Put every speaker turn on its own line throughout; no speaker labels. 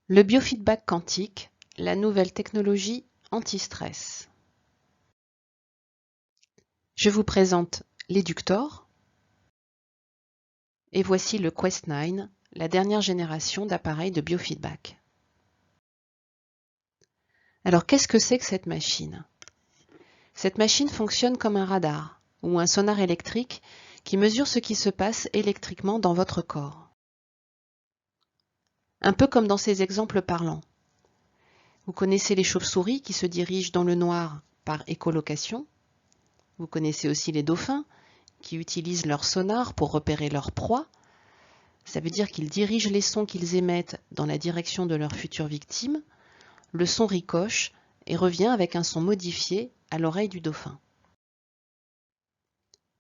Le biofeedback quantique, la nouvelle technologie anti-stress. Je vous présente l'Eductor et voici le Quest 9, la dernière génération d'appareils de biofeedback. Alors qu'est-ce que c'est que cette machine? Cette machine fonctionne comme un radar ou un sonar électrique qui mesure ce qui se passe électriquement dans votre corps. Un peu comme dans ces exemples parlants. Vous connaissez les chauves-souris qui se dirigent dans le noir par écholocation. Vous connaissez aussi les dauphins qui utilisent leur sonar pour repérer leur proie. Ça veut dire qu'ils dirigent les sons qu'ils émettent dans la direction de leur future victime. Le son ricoche et revient avec un son modifié à l'oreille du dauphin.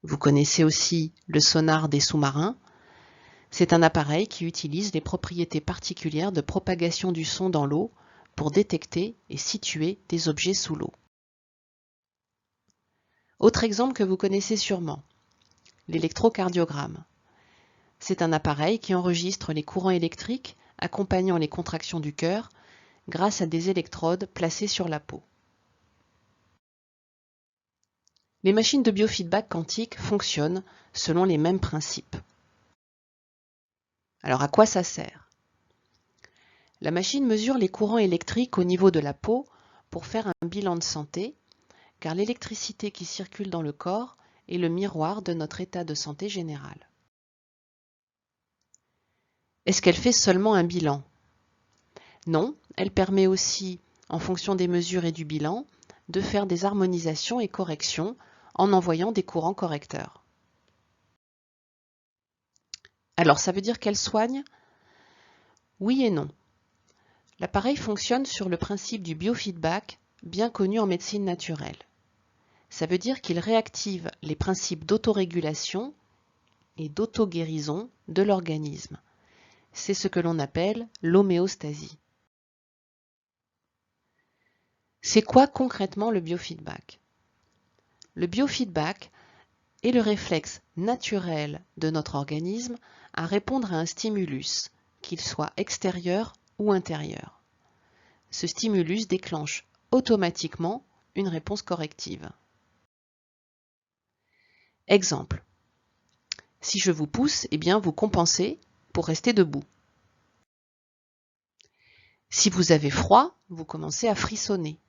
Vous connaissez aussi le sonar des sous-marins. C'est un appareil qui utilise les propriétés particulières de propagation du son dans l'eau pour détecter et situer des objets sous l'eau. Autre exemple que vous connaissez sûrement, l'électrocardiogramme. C'est un appareil qui enregistre les courants électriques accompagnant les contractions du cœur grâce à des électrodes placées sur la peau. Les machines de biofeedback quantique fonctionnent selon les mêmes principes. Alors à quoi ça sert? La machine mesure les courants électriques au niveau de la peau pour faire un bilan de santé, car l'électricité qui circule dans le corps est le miroir de notre état de santé général. Est-ce qu'elle fait seulement un bilan? Non, elle permet aussi, en fonction des mesures et du bilan, de faire des harmonisations et corrections en envoyant des courants correcteurs. Alors ça veut dire qu'elle soigne? Oui et non. L'appareil fonctionne sur le principe du biofeedback, bien connu en médecine naturelle. Ça veut dire qu'il réactive les principes d'autorégulation et d'auto-guérison de l'organisme. C'est ce que l'on appelle l'homéostasie. C'est quoi concrètement le biofeedback? Le biofeedback est le réflexe naturel de notre organisme à répondre à un stimulus, qu'il soit extérieur ou intérieur. Ce stimulus déclenche automatiquement une réponse corrective. Exemple. Si je vous pousse, eh bien vous compensez pour rester debout. Si vous avez froid, vous commencez à frissonner.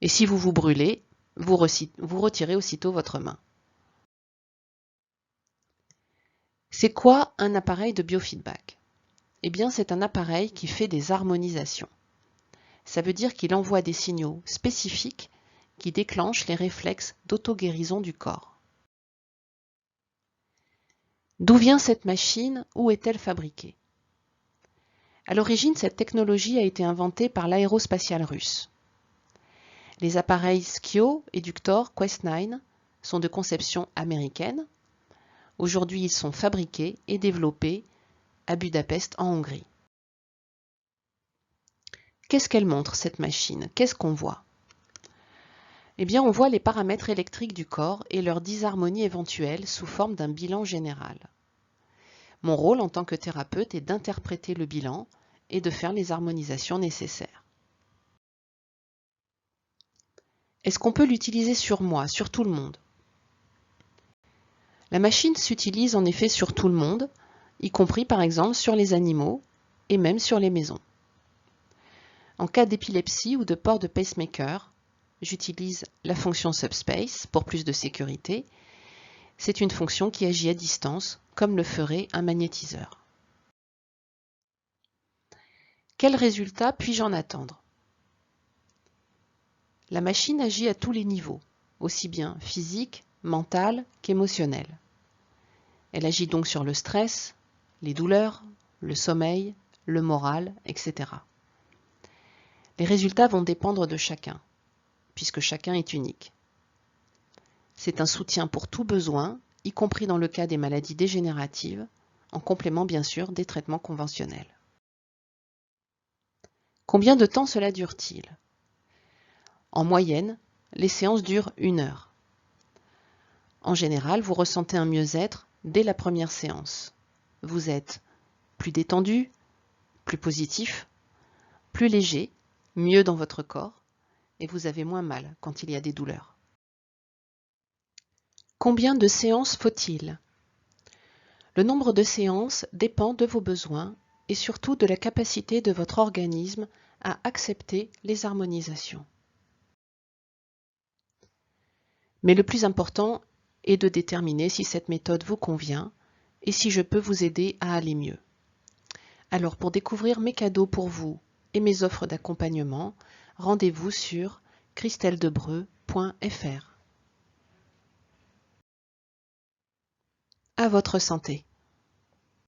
Et si vous vous brûlez, vous retirez aussitôt votre main. C'est quoi un appareil de biofeedback? Eh bien, c'est un appareil qui fait des harmonisations. Ça veut dire qu'il envoie des signaux spécifiques qui déclenchent les réflexes d'auto-guérison du corps. D'où vient cette machine? Où est-elle fabriquée? À l'origine, cette technologie a été inventée par l'aérospatiale russe. Les appareils Skio, Eductor, Quest 9 sont de conception américaine. Aujourd'hui, ils sont fabriqués et développés à Budapest, en Hongrie. Qu'est-ce qu'elle montre, cette machine? Qu'est-ce qu'on voit? Eh bien, on voit les paramètres électriques du corps et leur disharmonie éventuelle sous forme d'un bilan général. Mon rôle en tant que thérapeute est d'interpréter le bilan et de faire les harmonisations nécessaires. Est-ce qu'on peut l'utiliser sur moi, sur tout le monde? La machine s'utilise en effet sur tout le monde, y compris par exemple sur les animaux et même sur les maisons. En cas d'épilepsie ou de port de pacemaker, j'utilise la fonction Subspace pour plus de sécurité. C'est une fonction qui agit à distance, comme le ferait un magnétiseur. Quel résultat puis-je en attendre? La machine agit à tous les niveaux, aussi bien physique, mental qu'émotionnel. Elle agit donc sur le stress, les douleurs, le sommeil, le moral, etc. Les résultats vont dépendre de chacun, puisque chacun est unique. C'est un soutien pour tout besoin, y compris dans le cas des maladies dégénératives, en complément bien sûr des traitements conventionnels. Combien de temps cela dure-t-il? En moyenne, les séances durent 1 heure. En général, vous ressentez un mieux-être dès la première séance. Vous êtes plus détendu, plus positif, plus léger, mieux dans votre corps, et vous avez moins mal quand il y a des douleurs. Combien de séances faut-il? Le nombre de séances dépend de vos besoins et surtout de la capacité de votre organisme à accepter les harmonisations. Mais le plus important est de déterminer si cette méthode vous convient et si je peux vous aider à aller mieux. Alors pour découvrir mes cadeaux pour vous et mes offres d'accompagnement, rendez-vous sur christeldebreu.fr. À votre santé.